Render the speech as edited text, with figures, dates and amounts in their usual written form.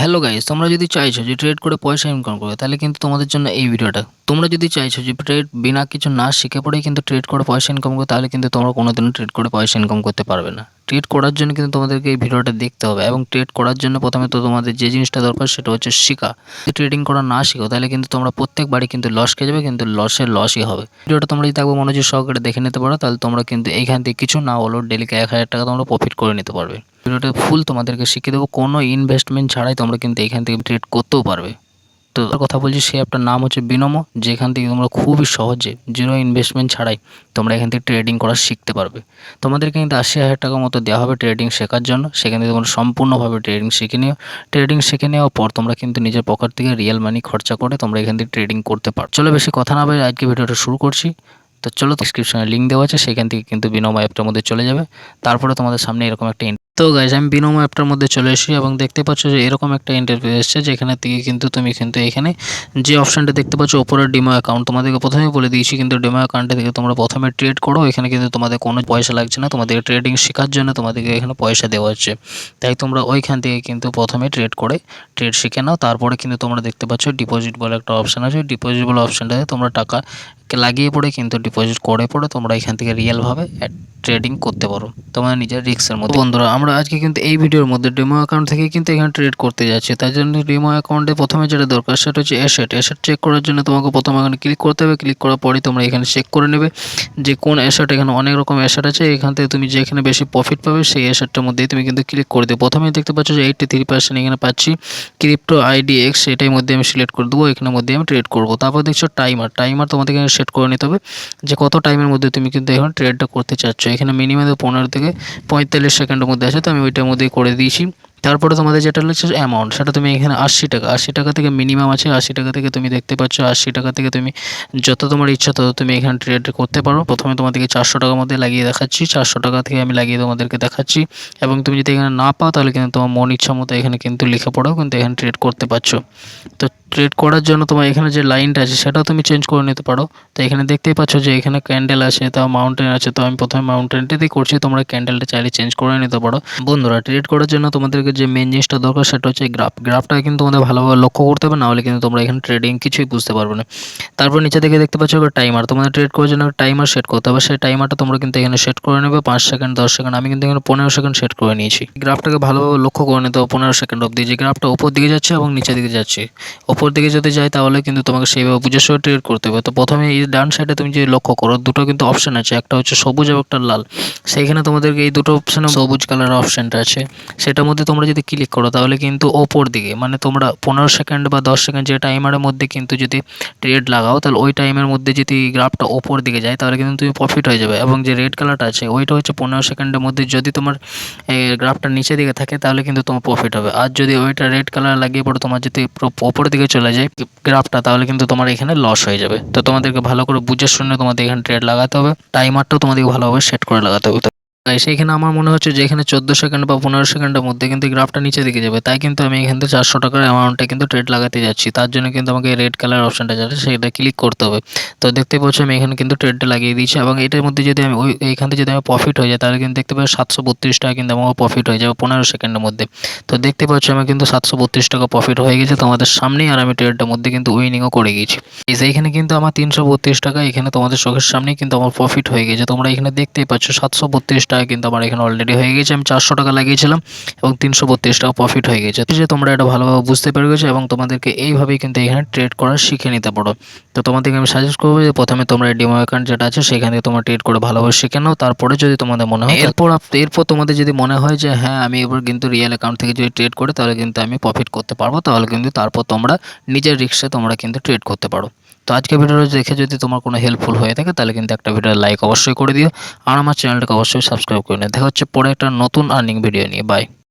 Hello guys, তোমরা যদি চাইছো যে ট্রেড করে পয়সা ইনকাম করবে তাহলে কিন্তু তোমাদের জন্য এই ভিডিওটা। তোমরা যদি চাইছো যে ট্রেড বিনা কিছু না শিখে পড়েই কিন্তু ট্রেড করে পয়সা ইনকাম করবে তাহলে কিন্তু তোমরা কোনোদিনও ট্রেড করে পয়সা ইনকাম করতে পারবে না। ট্রেড করার জন্য কিন্তু তোমাদেরকে এই ভিডিওটা দেখতে হবে এবং ট্রেড করার জন্য প্রথমে তো তোমাদের যে জিনিসটা দরকার সেটা হচ্ছে শেখা। যদি ট্রেডিং করা না শিখো তাহলে কিন্তু তোমরা প্রত্যেকবারই কিন্তু লস খেয়ে যাবে, কিন্তু লসই হবে। ভিডিওটা তোমরা যদি একবার মনোযোগ সহকারে দেখে নিতে পারো তাহলে তোমরা কিন্তু এইখান থেকে কিছু না হলেও ডেলিকে 1000 টাকা তোমরা প্রফিট করে নিতে পারবে। ভিডিওটা ফুল তোমাদেরকে শিখিয়ে দেবো, কোনো ইনভেস্টমেন্ট ছাড়াই তোমরা কিন্তু এখান থেকে ট্রেড করতেও পারবে। তো কথা বলছি, সেই অ্যাপটার নাম হচ্ছে বিনোমো, যেখান থেকে তোমরা খুবই সহজে জিরো ইনভেস্টমেন্ট ছাড়াই তোমরা এখান থেকে ট্রেডিং করা শিখতে পারবে। তোমাদেরকে কিন্তু 80,000 টাকা মতো দেওয়া হবে ট্রেডিং শেখার জন্য। সেখান থেকে তোমরা সম্পূর্ণভাবে ট্রেডিং শিখে নিও। ট্রেডিং শিখে নেওয়ার পর তোমরা কিন্তু নিজের পকেট থেকে রিয়েল মানি খরচা করে তোমরা এখান থেকে ট্রেডিং করতে পারো। চলো বেশি কথা না বলে আজকে ভিডিওটা শুরু করছি। তো চলো, ডিসক্রিপশনে লিঙ্ক দেওয়া আছে, সেখান থেকে কিন্তু বিনোমো অ্যাপটার মধ্যে চলে যাবে। তারপরে তোমাদের সামনে এরকম একটা তো গাইস, আমি বিনোমো অ্যাপটার মধ্যে চলে এসেছি এবং দেখতে পাচ্ছ যে এরকম একটা ইন্টারফেস এসেছে, যেখানে থেকে কিন্তু তুমি এখানে যে অপশনটা দেখতে পাচ্ছ ওপরের ডিমো অ্যাকাউন্ট, তোমাদেরকে প্রথমেই বলে দিয়েছি কিন্তু ডিমো অ্যাকাউন্টে থেকে তোমরা প্রথমে ট্রেড করো। এখানে কিন্তু তোমাদের কোনো পয়সা লাগছে না, তোমাদের ট্রেডিং শেখার জন্য তোমাদেরকে এখানে পয়সা দেওয়া হচ্ছে। তাই তোমরা ওইখান থেকে কিন্তু প্রথমে ট্রেড শিখে নাও। তারপরে কিন্তু তোমরা দেখতে পাচ্ছ ডিপোজিট বলে একটা অপশান আছে। ডিপোজিট বলে অপশানটাতে তোমরা টাকা লাগিয়ে পড়ে কিন্তু ডিপোজিট করে পড়ে তোমরা এখান থেকে রিয়েলভাবে ট্রেডিং করতে পারো তোমাদের নিজের রিস্কের মধ্যে। বন্ধুরা, আমরা আজকে কিন্তু এই ভিডিওর মধ্যে ডেমো অ্যাকাউন্ট থেকে কিন্তু এখানে ট্রেড করতে যাচ্ছি। তাই জন্য ডেমো অ্যাকাউন্টে প্রথমে যেটা দরকার সেটা হচ্ছে অ্যাসেট চেক করার জন্য তোমাকে প্রথমে এখানে ক্লিক করতে হবে। ক্লিক করার পরেই তোমরা এখানে চেক করে নেবে যে কোন অ্যাসেট। এখানে অনেক রকম অ্যাসেট আছে, এখান থেকে তুমি যেখানে বেশি প্রফিট পাবে সেই অ্যাসেটটার মধ্যেই তুমি কিন্তু ক্লিক করে দেবে। প্রথমেই দেখতে পাচ্ছ যে 83% এখানে পাচ্ছি ক্রিপ্টো IDX, এটার মধ্যে আমি সিলেক্ট করে দেবো, এখানের মধ্যে আমি ট্রেড করবো। তারপর দেখছো টাইমার তোমাদের এখানে সেট করে নিতে হবে যে কত টাইমের মধ্যে তুমি কিন্তু এখন ট্রেডটা করতে চাচ্ছ। এখানে মিনিমাম 15 থেকে 45 সেকেন্ডের মধ্যে আছে, তো আমি ওইটার মধ্যেই করে দিয়েছি। তারপরে তোমাদের যেটা হচ্ছে অ্যামাউন্ট, সেটা তুমি এখানে 80 টাকা থেকে মিনিমাম আছে। 80 টাকা থেকে তুমি দেখতে পাচ্ছ 80 টাকা থেকে তুমি যত তোমার ইচ্ছা তত তুমি এখানে ট্রেড করতে পারো। প্রথমে তোমাদেরকে 400 টাকার মধ্যে লাগিয়ে দেখাচ্ছি, 400 টাকা থেকে আমি লাগিয়ে তোমাদেরকে দেখাচ্ছি। এবং তুমি যদি এখানে না পাও তাহলে কিন্তু তোমার মন ইচ্ছা মতো এখানে কিন্তু লিখে পড়েও কিন্তু এখানে ট্রেড করতে পারছো। তো ট্রেড করার জন্য তোমার এখানে যে লাইনটা আছে সেটাও তুমি চেঞ্জ করে নিতে পারো। তো এখানে দেখতেই পাচ্ছ যে এখানে ক্যান্ডেল আছে, তাও মাউন্টেন আছে, তো আমি প্রথমে মাউন্টেনটাতেই করছি। তোমরা ক্যান্ডেলটা চাইলে চেঞ্জ করে নিতে পারো। বন্ধুরা, ট্রেড করার জন্য তোমাদেরকে যে মেন জিনিসটা দরকার সেটা হচ্ছে গ্রাফটা কিন্তু তোমাদের ভালোভাবে লক্ষ্য করতে হবে, না হলে কিন্তু তোমরা এখানে ট্রেডিং কিছুই বুঝতে পারবে না। তারপর নিচে থেকে দেখতে পাচ্ছ টাইমার, তোমাদের ট্রেড করার জন্য টাইমার সেট করতে হবে। সেই টাইমারটা তোমরা কিন্তু এখানে সেট করে নেবে 5 সেকেন্ড 10 সেকেন্ড। আমি কিন্তু এখানে 15 সেকেন্ড সেট করে নিয়েছি। গ্রাফটাকে ভালোভাবে লক্ষ্য করে নিতে হবে 15 সেকেন্ড অবধি, যে গ্রাফটা উপর দিকে যাচ্ছে এবং নিচের দিকে যাচ্ছে। ওপর দিকে যদি যায় তাহলে কিন্তু তোমাকে সেইভাবে বুঝে শুনে ট্রেড করতে হবে। তো প্রথমে এই ডান সাইডে তুমি যে লক্ষ্য করো দুটো কিন্তু অপশন আছে, একটা হচ্ছে সবুজ এবং একটা লাল। সেইখানে তোমাদেরকে এই দুটো অপশানে সবুজ কালারের অপশানটা আছে, সেটার মধ্যে তোমরা যদি ক্লিক করো তাহলে কিন্তু ওপর দিকে মানে তোমরা 15 সেকেন্ড বা 10 সেকেন্ড যে টাইমারের মধ্যে কিন্তু যদি ট্রেড লাগাও তাহলে ওই টাইমের মধ্যে যদি গ্রাফটা ওপর দিকে যায় তাহলে কিন্তু তুমি প্রফিট হয়ে যাবে। এবং যে রেড কালারটা আছে ওইটা হচ্ছে 15 সেকেন্ডের মধ্যে যদি তোমার গ্রাফটা নিচের দিকে থাকে তাহলে কিন্তু তোমার প্রফিট হবে। আর যদি ওইটা রেড কালার লাগিয়ে পড়ে তোমার যদি ওপর দিকে চলে যায় গ্রাফটা তাহলে কিন্তু তোমার এখানে লস হয়ে যাবে। তো তোমাদেরকে ভালো করে বুঝে শুনে তোমাদের এখানে ট্রেড লাগাতে হবে। টাইমারটাও তোমাদেরকে ভালোভাবে সেট করে লাগাতে হবে। সেইখানে আমার মনে হচ্ছে যে এখানে 14 সেকেন্ড বা 15 সেকেন্ডের মধ্যে কিন্তু গ্রাফটা নিচে দিকে যাবে, তাই কিন্তু আমি এখান থেকে 400 টাকার অ্যামাউন্টে কিন্তু ট্রেড লাগাতে যাচ্ছি। তার জন্য কিন্তু আমাকে রেড কালার অপশনটা যাচ্ছে সেটা ক্লিক করতে হবে। তো দেখতে পাচ্ছ আমি এখানে কিন্তু ট্রেডটা লাগিয়ে দিয়েছি এবং এটার মধ্যে যদি আমি এইখান থেকে যদি আমি প্রফিট হয়ে যায় তাহলে কিন্তু দেখতে পাচ্ছি 732 টাকা কিন্তু আমার প্রফিট হয়ে যাবে 15 সেকেন্ডের মধ্যে। তো দেখতে পাচ্ছ আমি কিন্তু 732 টাকা প্রফিট হয়ে গেছে তোমাদের সামনেই, আর আমি ট্রেডটার মধ্যে কিন্তু উইনিংও করে গিয়েছি। এইখানে কিন্তু আমার 332 টাকা এখানে তোমাদের চোখের সামনেই কিন্তু আমার প্রফিট হয়ে গেছে। তোমরা এখানে দেখতেই পাচ্ছ 732 টাকা কিন্তু আমার এখানে অলরেডি হয়ে গেছে। আমি 400 টাকা লাগিয়েছিলাম এবং 332 টাকা প্রফিট হয়ে গেছে। যে তোমরা এটা ভালোভাবে বুঝতে পেরে গেছো এবং তোমাদেরকে এইভাবেই কিন্তু এখানে ট্রেড করা শিখে নিতে পারো। তো তোমাদেরকে আমি সাজেস্ট করবো যে প্রথমে তোমরা ডিমো অ্যাকাউন্ট যেটা আছে সেখান থেকে তোমরা ট্রেড করে ভালোভাবে শিখে নাও। তারপরে যদি তোমাদের মনে হয় এরপর তোমাদের যদি মনে হয় যে হ্যাঁ আমি এবার কিন্তু রিয়েল অ্যাকাউন্ট থেকে যদি ট্রেড করি তাহলে কিন্তু আমি প্রফিট করতে পারবো, তাহলে কিন্তু তারপর তোমরা নিজের রিস্কে তোমরা কিন্তু ট্রেড করতে পারো। তো আজকে ভিডিওটা দেখে যদি তোমার কোনো হেল্পফুল হয়ে থাকে তাহলে কিন্তু একটা ভিডিও লাইক অবশ্যই করে দিও, আর আমার চ্যানেলটাকে অবশ্যই সাবস্ক্রাইব করে নিও। দেখা হচ্ছে পরে একটা নতুন আর্নিং ভিডিও নিয়ে। বাই।